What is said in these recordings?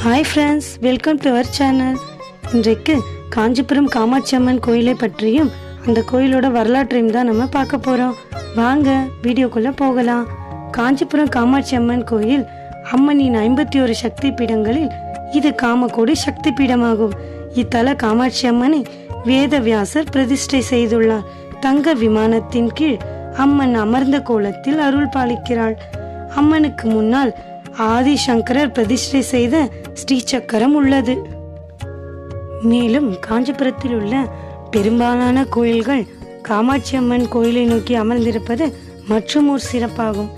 Hi friends, welcome to our channel. இன்றைக்கு காஞ்சிபுரம் காமாட்சி அம்மன் கோயிலை பற்றியும் அந்த கோயிலோட வரலாற்றையும் தான் நம்ம பார்க்க போகிறோம். வாங்க வீடியோக்குள்ளே போகலாம். காஞ்சிபுரம் காமாட்சி அம்மன் கோயில் அம்மனின் 51 சக்தி பீடங்களில் இது காமகோடி சக்தி பீடமாகும். இத்தல காமாட்சி அம்மனை வேதவியாசர் பிரதிஷ்டை செய்துள்ளார். தங்க விமானத்தின் கீழ் அம்மன் அமர்ந்த கோலத்தில் அருள் பாலிக்கிறாள். அம்மனுக்கு முன்னால் ஆதிசங்கரர் பிரதிஷ்டை செய்த ஸ்ரீ சக்கரம் உள்ளது. மேலும் காஞ்சிபுரத்தில் உள்ள பெரும்பாலான கோயில்கள் காமாட்சி அம்மன் கோயிலை நோக்கி அமர்ந்திருப்பது மற்றும் ஒரு சிறப்பாகும்.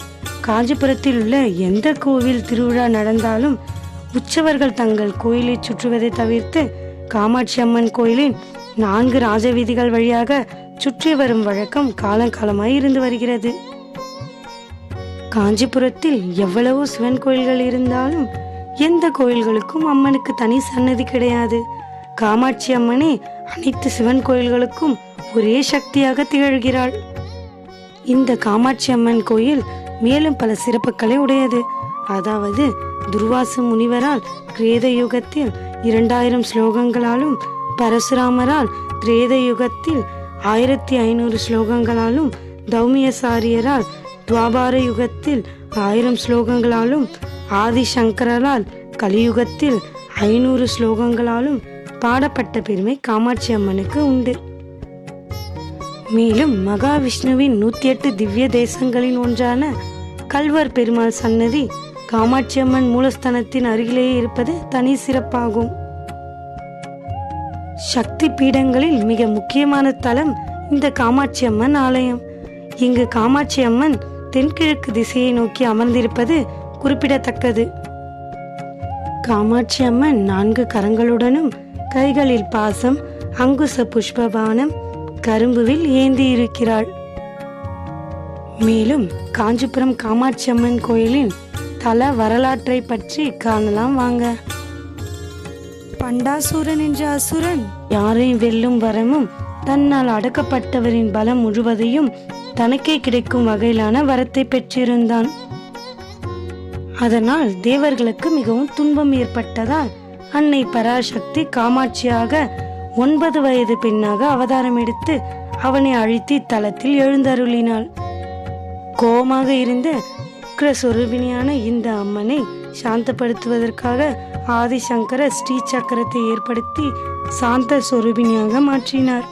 காஞ்சிபுரத்தில் உள்ள எந்த கோவில் திருவிழா நடந்தாலும் உற்சவர்கள் தங்கள் கோயிலை சுற்றுவதை தவிர்த்து காமாட்சி அம்மன் கோயிலின் 4 ராஜவீதிகள் வழியாக சுற்றி வரும் வழக்கம் காலங்காலமாய் இருந்து வருகிறது. காஞ்சிபுரத்தில் எவ்வளவோ சிவன் கோயில்கள் இருந்தாலும் எந்த கோயில்களுக்கும் அம்மனுக்கு தனி சன்னதி கிடையாது. காமாட்சி அம்மனே அனைத்து சிவன் கோயில்களுக்கும் ஒரே சக்தியாக திகழ்கிறாள். இந்த காமாட்சி அம்மன் கோயில் மேலும் பல சிறப்புகளை உடையது. அதாவது துர்வாசு முனிவரால் கிரேத யுகத்தில் 2000 ஸ்லோகங்களாலும், பரசுராமரால் திரேத யுகத்தில் 1500 ஸ்லோகங்களாலும், தௌமியசாரியரால் துவாபார யுகத்தில் 1000 ஸ்லோகங்களாலும், ஆதிசங்கரால் கலியுகத்தில் 500 ஸ்லோகங்களாலும் பாடப்பட்ட பெருமை காமாட்சி அம்மனுக்கு உண்டு. மேலும் மகாவிஷ்ணுவின் 108 திவ்ய தேசங்களின் ஒன்றான கல்வர் பெருமாள் சன்னதி காமாட்சி அம்மன் மூலஸ்தானத்தின் அருகிலேயே இருப்பது தனி சிறப்பாகும். சக்தி பீடங்களில் மிக முக்கியமான தலம் இந்த காமாட்சி அம்மன் ஆலயம். இங்கு காமாட்சி அம்மன் தென்கிழக்கு திசையை நோக்கி அமர்ந்திருப்பது குறிப்பிடத்தக்கது. காமாட்சி அம்மன் 4 கரங்களுடனும் கைகளில் பாசம், அங்குச புஷ்பபானம், கரும்புவில் ஏந்தி இருக்கிறாள். மேலும் காஞ்சிபுரம் காமாட்சி அம்மன் கோயிலின் தல வரலாற்றை பற்றி காணலாம் வாங்க. பண்டாசூரன் என்ற அசுரன் யாரையும் வெல்லும் வரமும் தன்னால் அடக்கப்பட்டவரின் பலம் முழுவதையும் தனக்கே கிடைக்கும் வகையிலான வரத்தை பெற்றிருந்தான். அதனால் தேவர்களுக்கு மிகவும் துன்பம் ஏற்பட்டதால் அன்னை பராசக்தி காமாட்சியாக 9 வயது பெண்ணாக அவதாரம் எடுத்து அவனை அழித்து இத்தலத்தில் எழுந்தருளினாள். கோபமாக இருந்த உக்ரஸ்வரூபிணியான இந்த அம்மனை சாந்தப்படுத்துவதற்காக ஆதிசங்கர ஸ்ரீ சக்கரத்தை ஏற்படுத்தி சாந்த சொரூபிணியாக மாற்றினார்.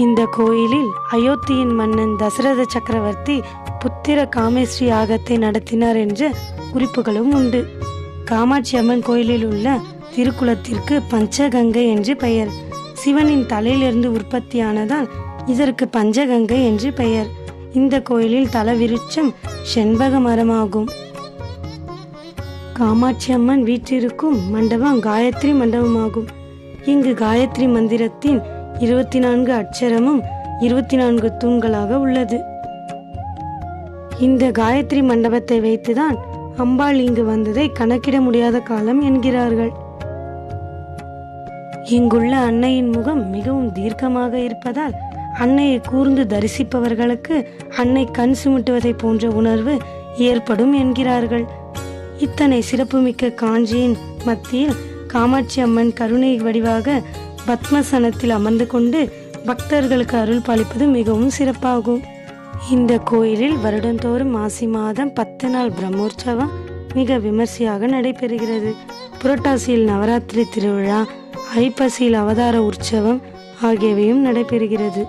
இந்த கோயிலில் அயோத்தியின் மன்னன் தசரத சக்கரவர்த்தி புத்திர காமேஸ்வரி யாகத்தை நடத்தினார் என்ற குறிப்புகளும் உண்டு. காமாட்சி அம்மன் கோயிலில் உள்ள திருக்குளத்திற்கு பஞ்சகங்கை என்று பெயர். சிவனின் தலையிலிருந்து உற்பத்தியானதால் இதற்கு பஞ்சகங்கை என்று பெயர். இந்த கோயிலில் தலவிருட்சம் செண்பக மரமாகும். காமாட்சி அம்மன் வீற்றிருக்கும் மண்டபம் காயத்ரி மண்டபமாகும். இங்கு காயத்ரி மந்திரத்தின் 24 அட்சரமும் 24 தூண்களாக உள்ளது. இந்த காயத்ரி மண்டபத்தை வைத்துதான் அம்பாள் இங்கு வந்ததை கணக்கிட முடியாத காலம் என்கிறார்கள். இங்குள்ள அன்னையின் முகம் மிகவும் தீர்க்கமாக இருப்பதால் அன்னையை கூர்ந்து தரிசிப்பவர்களுக்கு அன்னை கண் சுமிட்டுவதை போன்ற உணர்வு ஏற்படும் என்கிறார்கள். இத்தனை சிறப்புமிக்க காஞ்சியின் மத்தியில் காமாட்சி அம்மன் கருணை வடிவாக பத்மசனத்தில் அமர்ந்து கொண்டு பக்தர்களுக்கு அருள் பாலிப்பது மிகவும் சிறப்பாகும். இந்த கோயிலில் வருடந்தோறும் மாசி மாதம் 10 நாள் பிரம்மோற்சவம் மிக விமர்சையாக நடைபெறுகிறது. புரட்டாசியில் நவராத்திரி திருவிழா, ஐப்பசியில் அவதார உற்சவம் ஆகியவையும் நடைபெறுகிறது.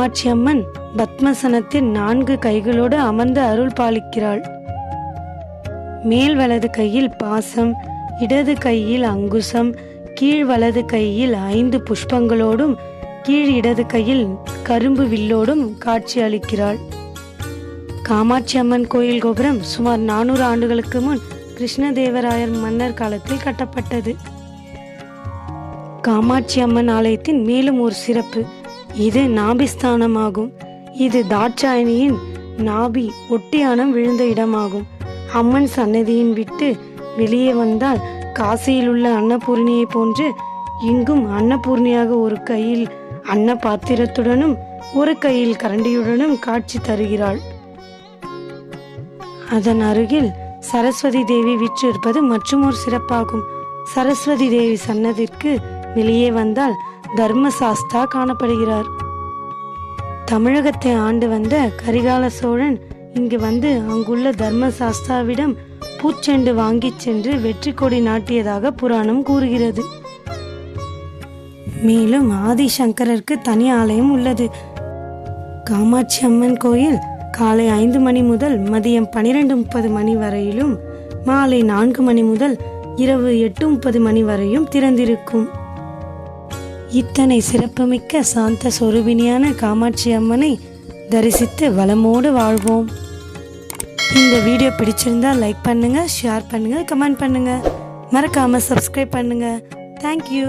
காமாட்சி அம்மன் பத்மசனத்தில் 4 கைகளோடு அமர்ந்து அருள் பாலிக்கிறாள். மேல் வலது கையில் பாசம், இடது கையில் அங்குசம், கீழ் வலது கையில் 5 புஷ்பங்களோடும் கீழ் இடது கையில் கரும்பு வில்லோடும் காட்சி அளிக்கிறாள். காமாட்சி அம்மன் கோயில் கோபுரம் சுமார் 400 ஆண்டுகளுக்கு முன் கிருஷ்ணதேவராயர் மன்னர் காலத்தில் கட்டப்பட்டது. காமாட்சி அம்மன் ஆலயத்தின் மேலும் ஒரு சிறப்பு, இது நாபிஸ்தானமாகும். இது தாட்சாயணியின் நாபி ஒட்டியானம் விழுந்த இடமாகும். அம்மன் சன்னதியின் விட்டு வெளியே வந்தால் காசியில் உள்ள அன்னபூர்ணியை போன்று இங்கும் அன்னபூர்ணியாக ஒரு கையில் அன்ன பாத்திரத்துடனும் ஒரு கையில் கரண்டியுடனும் காட்சி தருகிறாள். அதன் அருகில் சரஸ்வதி தேவி வீற்றிருப்பது மற்றும் ஒரு சிறப்பாகும். சரஸ்வதி தேவி சன்னதிற்கு வெளியே வந்தால் தர்மசாஸ்தா காணப்படுகிறார். தமிழகத்தை ஆண்டு வந்த கரிகால சோழன் இங்கு வந்து அங்குள்ள தர்மசாஸ்தாவிடம் பூச்செண்டு வாங்கி சென்று வெற்றி கொடி நாட்டியதாக புராணம் கூறுகிறது. மேலும் ஆதிசங்கரருக்கு தனி ஆலயம் உள்ளது. காமாட்சி அம்மன் கோயில் காலை 5 மணி முதல் மதியம் 12:30 மணி வரையிலும், மாலை 4 மணி முதல் இரவு 8:30 மணி வரையும் திறந்திருக்கும். இத்தனை சிறப்புமிக்க சாந்த சொரூபினியான காமாட்சி அம்மனை தரிசித்து வளமோடு வாழ்வோம். இந்த வீடியோ பிடிச்சிருந்தா லைக் பண்ணுங்க, ஷேர் பண்ணுங்க, கமெண்ட் பண்ணுங்க, மறக்காம சப்ஸ்கிரைப் பண்ணுங்க. தேங்க்யூ.